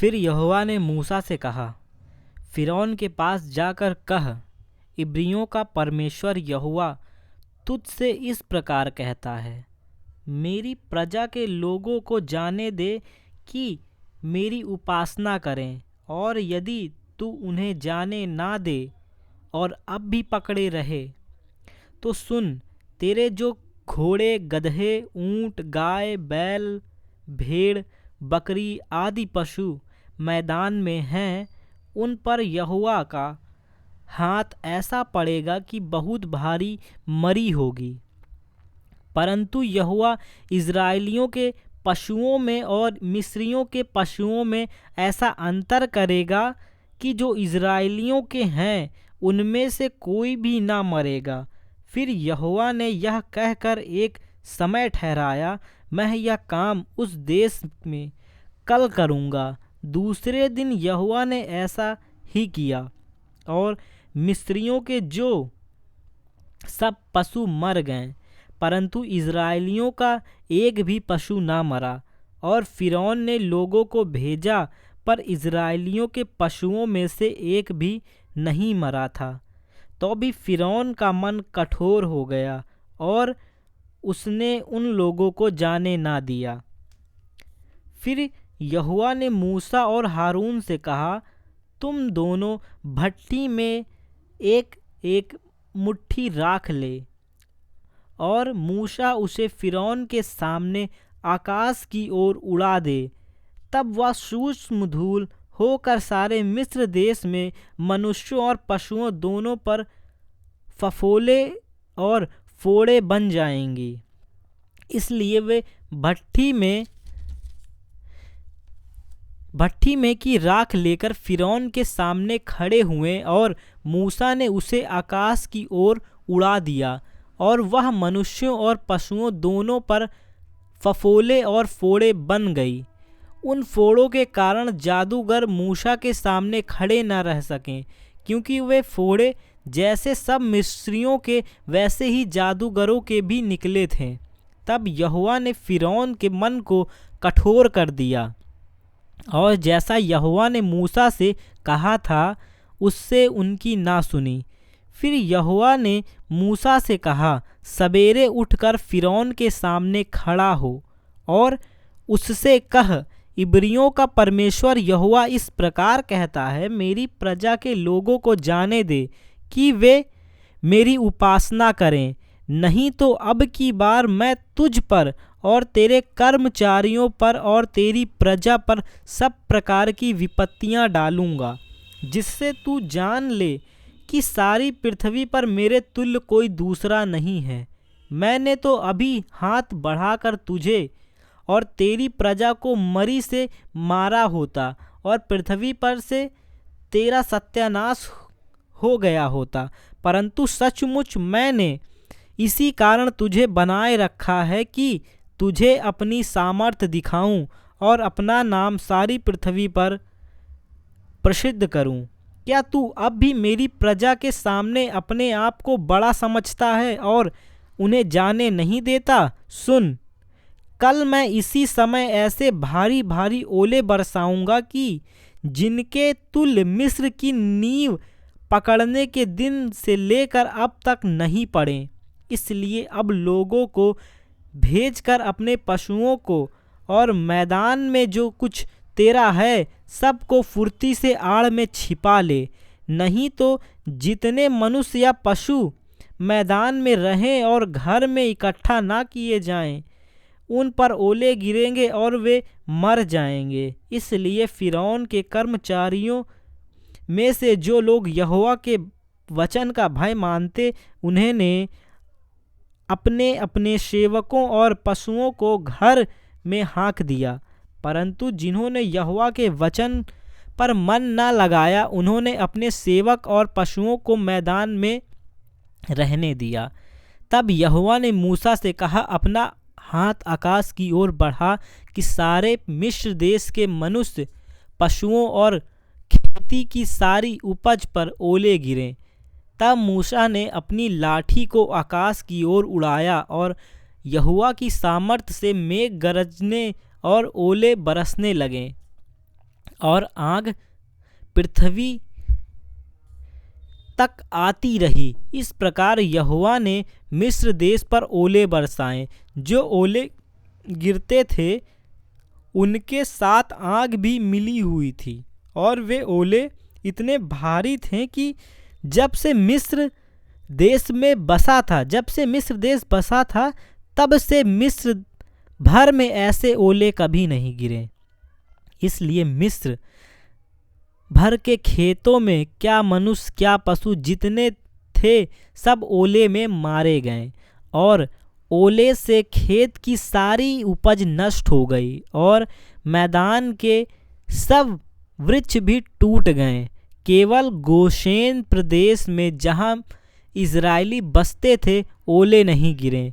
फिर यहोवा ने मूसा से कहा, फ़िरौन के पास जाकर कह, इब्रियों का परमेश्वर यहोवा तुझसे इस प्रकार कहता है, मेरी प्रजा के लोगों को जाने दे कि मेरी उपासना करें, और यदि तू उन्हें जाने ना दे और अब भी पकड़े रहे तो सुन, तेरे जो घोड़े, गदहे, ऊंट, गाय, बैल, भेड़, बकरी आदि पशु मैदान में हैं, उन पर यहोवा का हाथ ऐसा पड़ेगा कि बहुत भारी मरी होगी। परंतु यहोवा इज़राइलियों के पशुओं में और मिस्रियों के पशुओं में ऐसा अंतर करेगा कि जो इज़राइलियों के हैं उनमें से कोई भी ना मरेगा। फिर यहोवा ने यह कहकर एक समय ठहराया, मैं यह काम उस देश में कल करूँगा। दूसरे दिन यहोवा ने ऐसा ही किया, और मिस्रियों के जो सब पशु मर गए, परंतु इज़राइलियों का एक भी पशु ना मरा। और फ़िरौन ने लोगों को भेजा, पर इज़राइलियों के पशुओं में से एक भी नहीं मरा था। तो भी फ़िरौन का मन कठोर हो गया, और उसने उन लोगों को जाने ना दिया। फिर यहोवा ने मूसा और हारून से कहा, तुम दोनों भट्ठी में एक एक मुट्ठी राख ले, और मूसा उसे फ़िरौन के सामने आकाश की ओर उड़ा दे। तब वह सूक्ष्म धूल होकर सारे मिस्र देश में मनुष्यों और पशुओं दोनों पर फफोले और फोड़े बन जाएंगी। इसलिए वे भट्ठी में की राख लेकर फ़िरौन के सामने खड़े हुए, और मूसा ने उसे आकाश की ओर उड़ा दिया, और वह मनुष्यों और पशुओं दोनों पर फफोले और फोड़े बन गई। उन फोड़ों के कारण जादूगर मूसा के सामने खड़े न रह सकें, क्योंकि वे फोड़े जैसे सब मिस्रियों के वैसे ही जादूगरों के भी निकले थे। तब यहोवा ने फ़िरौन के मन को कठोर कर दिया, और जैसा यहोवा ने मूसा से कहा था उससे उनकी ना सुनी। फिर यहोवा ने मूसा से कहा, सवेरे उठकर फ़िरौन के सामने खड़ा हो, और उससे कह, इब्रियों का परमेश्वर यहोवा इस प्रकार कहता है, मेरी प्रजा के लोगों को जाने दे कि वे मेरी उपासना करें, नहीं तो अब की बार मैं तुझ पर और तेरे कर्मचारियों पर और तेरी प्रजा पर सब प्रकार की विपत्तियां डालूंगा, जिससे तू जान ले कि सारी पृथ्वी पर मेरे तुल्य कोई दूसरा नहीं है। मैंने तो अभी हाथ बढ़ाकर तुझे और तेरी प्रजा को मरी से मारा होता, और पृथ्वी पर से तेरा सत्यानाश हो गया होता, परंतु सचमुच मैंने इसी कारण तुझे बनाए रखा है कि तुझे अपनी सामर्थ दिखाऊं और अपना नाम सारी पृथ्वी पर प्रसिद्ध करूं। क्या तू अब भी मेरी प्रजा के सामने अपने आप को बड़ा समझता है और उन्हें जाने नहीं देता? सुन, कल मैं इसी समय ऐसे भारी भारी ओले बरसाऊंगा कि जिनके तुल्य मिस्र की नींव पकड़ने के दिन से लेकर अब तक नहीं पड़े। इसलिए अब लोगों को भेजकर अपने पशुओं को और मैदान में जो कुछ तेरा है सबको फुर्ती से आड़ में छिपा ले, नहीं तो जितने मनुष्य या पशु मैदान में रहें और घर में इकट्ठा ना किए जाएं, उन पर ओले गिरेंगे और वे मर जाएंगे। इसलिए फ़िरौन के कर्मचारियों में से जो लोग यहोवा के वचन का भय मानते, उन्होंने अपने अपने सेवकों और पशुओं को घर में हाँक दिया, परंतु जिन्होंने यहोवा के वचन पर मन न लगाया, उन्होंने अपने सेवक और पशुओं को मैदान में रहने दिया। तब यहोवा ने मूसा से कहा, अपना हाथ आकाश की ओर बढ़ा कि सारे मिस्र देश के मनुष्य, पशुओं और खेती की सारी उपज पर ओले गिरें। तब मूसा ने अपनी लाठी को आकाश की ओर उड़ाया, और यहोवा की सामर्थ से मेघ गरजने और ओले बरसने लगे, और आग पृथ्वी तक आती रही। इस प्रकार यहोवा ने मिस्र देश पर ओले बरसाए। जो ओले गिरते थे उनके साथ आग भी मिली हुई थी, और वे ओले इतने भारी थे कि जब से मिस्र देश बसा था तब से मिस्र भर में ऐसे ओले कभी नहीं गिरे। इसलिए मिस्र भर के खेतों में क्या मनुष्य क्या पशु जितने थे सब ओले में मारे गए, और ओले से खेत की सारी उपज नष्ट हो गई, और मैदान के सब वृक्ष भी टूट गए। केवल गोशेन प्रदेश में जहाँ इज़राइली बसते थे ओले नहीं गिरे।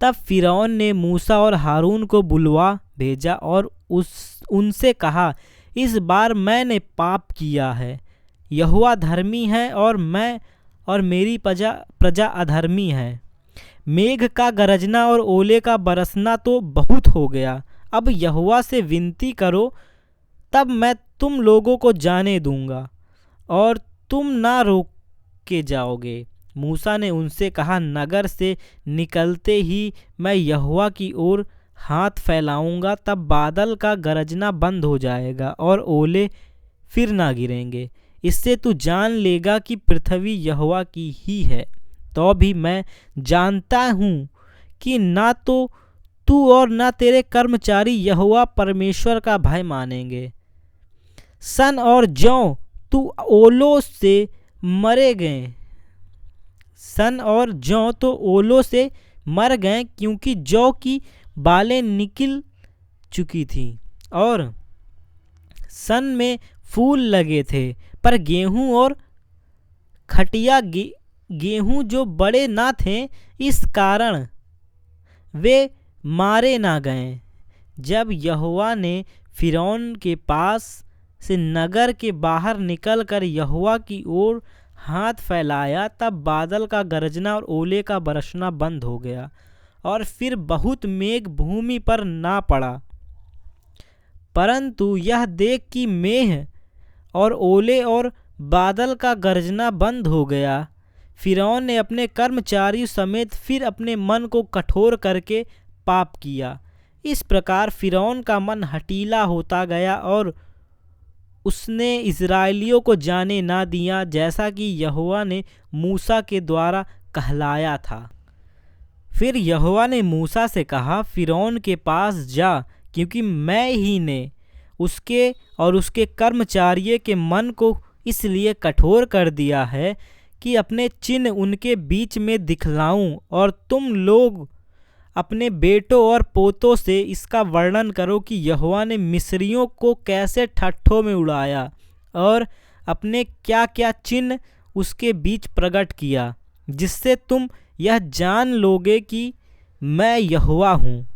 तब फ़िरौन ने मूसा और हारून को बुलवा भेजा और उनसे कहा, इस बार मैंने पाप किया है। यहोवा धर्मी है और मैं और मेरी प्रजा अधर्मी है। मेघ का गरजना और ओले का बरसना तो बहुत हो गया। अब यहोवा से विनती करो, तब मैं तुम लोगों को जाने दूंगा और तुम ना रोके जाओगे। मूसा ने उनसे कहा, नगर से निकलते ही मैं यहोवा की ओर हाथ फैलाऊंगा, तब बादल का गरजना बंद हो जाएगा और ओले फिर ना गिरेंगे। इससे तू जान लेगा कि पृथ्वी यहोवा की ही है। तो भी मैं जानता हूँ कि ना तो तू और ना तेरे कर्मचारी यहोवा परमेश्वर का भय मानेंगे। सन और जौ तो ओलों से मर गए क्योंकि जौ की बालें निकल चुकी थीं और सन में फूल लगे थे, पर गेहूं और खटिया गेहूं जो बड़े ना थे, इस कारण वे मारे ना गए। जब यहोवा ने फ़िरौन के पास से नगर के बाहर निकलकर यहोवा की ओर हाथ फैलाया, तब बादल का गरजना और ओले का बरसना बंद हो गया, और फिर बहुत मेघ भूमि पर ना पड़ा। परंतु यह देख कि मेघ और ओले और बादल का गरजना बंद हो गया, फ़िरौन ने अपने कर्मचारी समेत फिर अपने मन को कठोर करके पाप किया। इस प्रकार फ़िरौन का मन हठीला होता गया और उसने इज़राइलियों को जाने ना दिया, जैसा कि यहोवा ने मूसा के द्वारा कहलाया था। फिर यहोवा ने मूसा से कहा, फ़िरौन के पास जा, क्योंकि मैं ही ने उसके और उसके कर्मचारियों के मन को इसलिए कठोर कर दिया है कि अपने चिन्ह उनके बीच में दिखलाऊं, और तुम लोग अपने बेटों और पोतों से इसका वर्णन करो कि यहोवा ने मिस्रियों को कैसे ठट्ठों में उड़ाया और अपने क्या क्या चिन्ह उसके बीच प्रकट किया, जिससे तुम यह जान लोगे कि मैं यहोवा हूँ।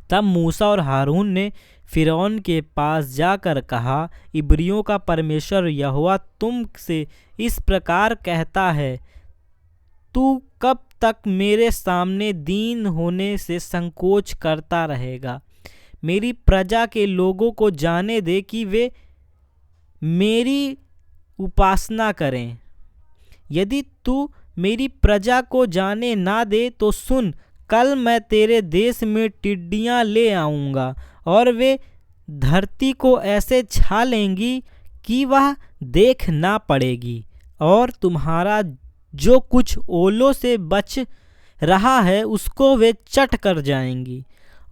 तब मूसा और हारून ने फ़िरौन के पास जाकर कहा, इब्रियों का परमेश्वर यहोवा तुम से इस प्रकार कहता है, तू कब तक मेरे सामने दीन होने से संकोच करता रहेगा? मेरी प्रजा के लोगों को जाने दे कि वे मेरी उपासना करें। यदि तू मेरी प्रजा को जाने ना दे तो सुन, कल मैं तेरे देश में टिड्डियाँ ले आऊँगा और वे धरती को ऐसे छा लेंगी कि वह देख ना पड़ेगी, और तुम्हारा जो कुछ ओलों से बच रहा है उसको वे चट कर जाएंगी,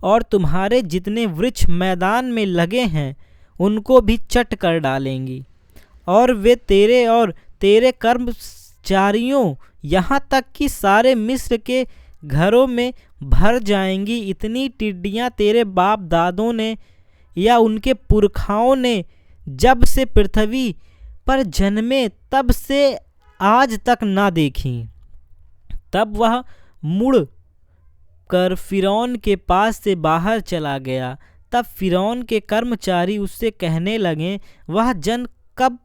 और तुम्हारे जितने वृक्ष मैदान में लगे हैं उनको भी चट कर डालेंगी, और वे तेरे और तेरे कर्मचारियों यहाँ तक कि सारे मिस्र के घरों में भर जाएंगी। इतनी टिड्डियाँ तेरे बाप दादों ने या उनके पुरखाओं ने जब से पृथ्वी पर जन्मे तब से आज तक ना देखी। तब वह मुड़ कर फ़िरौन के पास से बाहर चला गया। तब फ़िरौन के कर्मचारी उससे कहने लगे, वह जन कब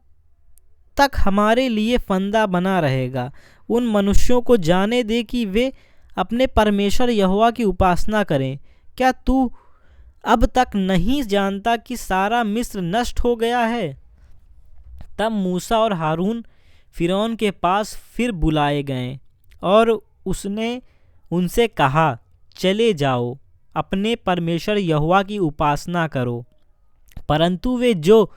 तक हमारे लिए फंदा बना रहेगा? उन मनुष्यों को जाने दे कि वे अपने परमेश्वर यहोवा की उपासना करें। क्या तू अब तक नहीं जानता कि सारा मिस्र नष्ट हो गया है? तब मूसा और हारून फ़िरौन के पास फिर बुलाए गए और उसने उनसे कहा, चले जाओ, अपने परमेश्वर यहोवा की उपासना करो। परंतु वे जो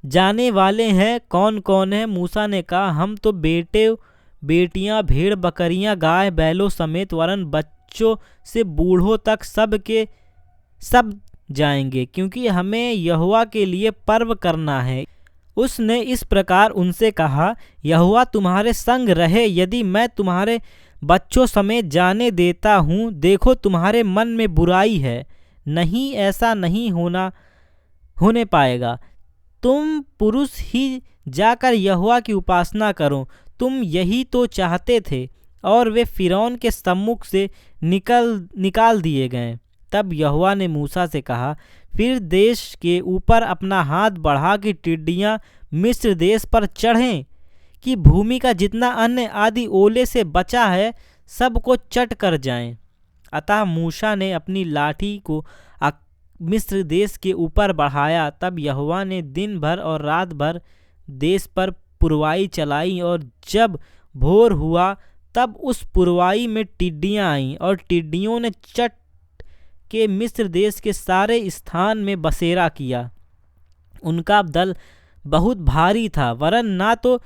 जाने वाले हैं कौन कौन है? मूसा ने कहा, हम तो बेटे बेटियां, भेड़ बकरियां, गाय बैलों समेत वरन बच्चों से बूढ़ों तक सब के सब जाएंगे, क्योंकि हमें यहोवा के लिए पर्व करना है। उसने इस प्रकार उनसे कहा, यहोवा तुम्हारे संग रहे। यदि मैं तुम्हारे बच्चों समेत जाने देता हूँ, देखो तुम्हारे मन में बुराई है, नहीं, ऐसा नहीं होने पाएगा। तुम पुरुष ही जाकर यहोवा की उपासना करो, तुम यही तो चाहते थे। और वे फ़िरौन के सम्मुख से निकाल दिए गए। तब यहोवा ने मूसा से कहा, फिर देश के ऊपर अपना हाथ बढ़ा कि टिड्डियाँ मिस्र देश पर चढ़ें, कि भूमि का जितना अन्न आदि ओले से बचा है सबको चट कर जाएं। अतः मूसा ने अपनी लाठी को मिस्र देश के ऊपर बढ़ाया। तब यहोवा ने दिन भर और रात भर देश पर पुरवाई चलाई, और जब भोर हुआ तब उस पुरवाई में टिड्डियाँ आईं, और टिड्डियों ने चट के मिस्र देश के सारे स्थान में बसेरा किया। उनका दल बहुत भारी था, वरन ना तो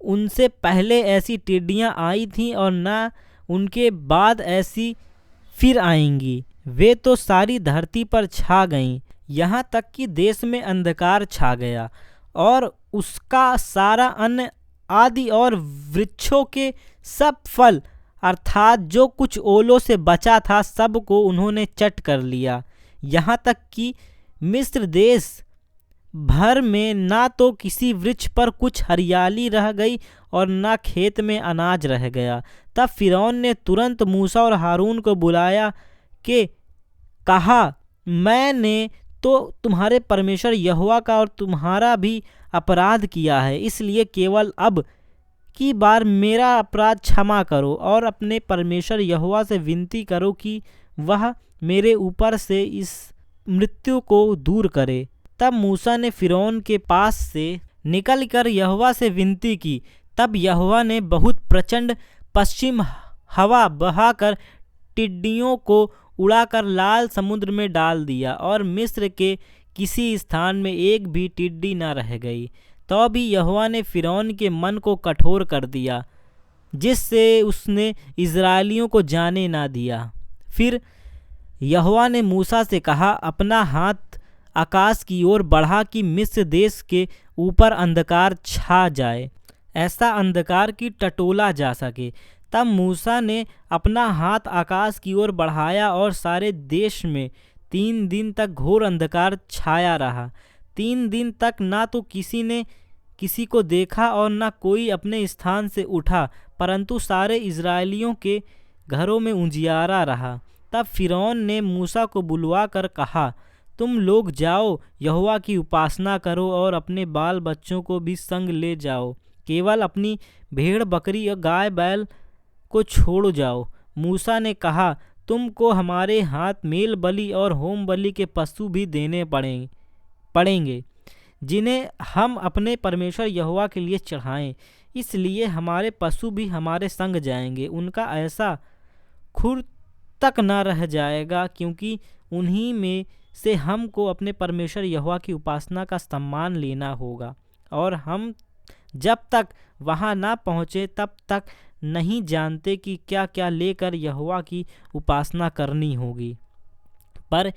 उनसे पहले ऐसी टिड्डियाँ आई थीं और ना उनके बाद ऐसी फिर आएंगी। वे तो सारी धरती पर छा गईं, यहाँ तक कि देश में अंधकार छा गया, और उसका सारा अन्न आदि और वृक्षों के सब फल अर्थात जो कुछ ओलों से बचा था सब को उन्होंने चट कर लिया। यहाँ तक कि मिस्र देश भर में ना तो किसी वृक्ष पर कुछ हरियाली रह गई और ना खेत में अनाज रह गया। तब फ़िरौन ने तुरंत मूसा और हारून को बुलाया के कहा, मैंने तो तुम्हारे परमेश्वर यहोवा का और तुम्हारा भी अपराध किया है, इसलिए केवल अब की बार मेरा अपराध क्षमा करो और अपने परमेश्वर यहोवा से विनती करो कि वह मेरे ऊपर से इस मृत्यु को दूर करे। तब मूसा ने फ़िरौन के पास से निकलकर यहोवा से विनती की। तब यहोवा ने बहुत प्रचंड पश्चिम हवा बहाकर टिड्डियों को उड़ाकर लाल समुद्र में डाल दिया, और मिस्र के किसी स्थान में एक भी टिड्डी न रह गई। तो भी यहोवा ने फ़िरौन के मन को कठोर कर दिया, जिससे उसने इज़राइलियों को जाने ना दिया। फिर यहोवा ने मूसा से कहा, अपना हाथ आकाश की ओर बढ़ा कि मिस्र देश के ऊपर अंधकार छा जाए, ऐसा अंधकार कि टटोला जा सके। तब मूसा ने अपना हाथ आकाश की ओर बढ़ाया और सारे देश में 3 दिन तक घोर अंधकार छाया रहा। 3 दिन तक ना तो किसी ने किसी को देखा और ना कोई अपने स्थान से उठा, परंतु सारे इज़राइलियों के घरों में उजियारा रहा। तब फ़िरौन ने मूसा को बुलवा कर कहा, तुम लोग जाओ, यहोवा की उपासना करो और अपने बाल बच्चों को भी संग ले जाओ, केवल अपनी भेड़ बकरी और गाय बैल को छोड़ जाओ। मूसा ने कहा, तुमको हमारे हाथ मेल बलि और होम बलि के पशु भी देने पड़ेंगे, जिन्हें हम अपने परमेश्वर यहोवा के लिए चढ़ाएं। इसलिए हमारे पशु भी हमारे संग जाएंगे, उनका ऐसा खुर तक न रह जाएगा, क्योंकि उन्हीं में से हमको अपने परमेश्वर यहोवा की उपासना का सम्मान लेना होगा, और हम जब तक वहाँ ना पहुँचे तब तक नहीं जानते कि क्या क्या लेकर यहोवा की उपासना करनी होगी। पर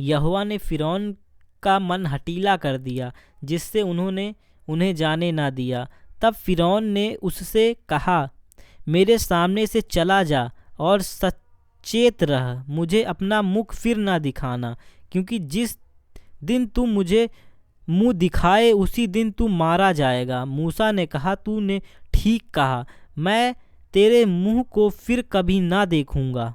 यहोवा ने फ़िरौन का मन हठीला कर दिया, जिससे उन्हें जाने ना दिया। तब फ़िरौन ने उससे कहा, मेरे सामने से चला जा और सचेत रह, मुझे अपना मुख फिर ना दिखाना, क्योंकि जिस दिन तू मुझे मुँह दिखाए उसी दिन तू मारा जाएगा। मूसा ने कहा, तूने ठीक कहा, मैं तेरे मुँह को फिर कभी ना देखूँगा।